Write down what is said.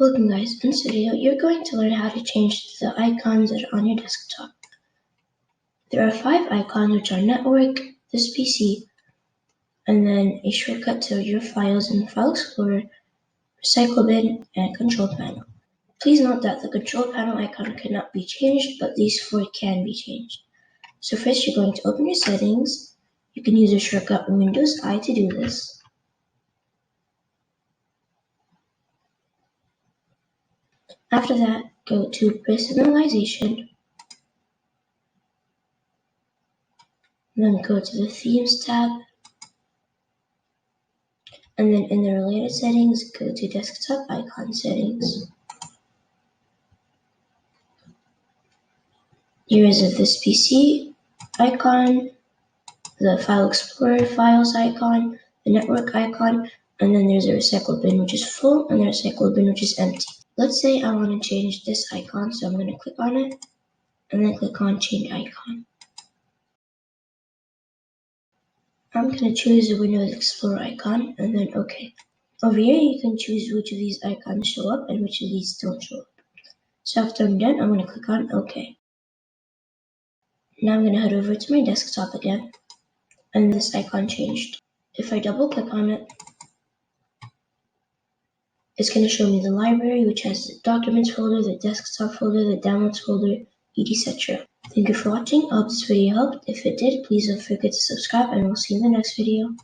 Welcome guys, in this video you're going to learn how to change the icons that are on your desktop. There are 5 icons which are network, this PC, and then a shortcut to your files in File Explorer, Recycle Bin, and Control Panel. Please note that the Control Panel icon cannot be changed, but these 4 can be changed. So first you're going to open your settings. You can use the shortcut Windows I to do this. After that, go to Personalization, then go to the Themes tab, and then in the related settings, go to Desktop Icon Settings. Here is this PC icon, the File Explorer Files icon, the Network icon, and then there's a Recycle Bin which is full and the Recycle Bin which is empty. Let's say I want to change this icon, so I'm going to click on it and then click on Change Icon. I'm going to choose the Windows Explorer icon and then OK. Over here you can choose which of these icons show up and which of these don't show up. So after I'm done, I'm going to click on OK. Now I'm going to head over to my desktop again, and this icon changed. If I double click on it, it's going to show me the library, which has the Documents folder, the Desktop folder, the Downloads folder, etc. Thank you for watching. I hope this video helped. If it did, please don't forget to subscribe, and we'll see you in the next video.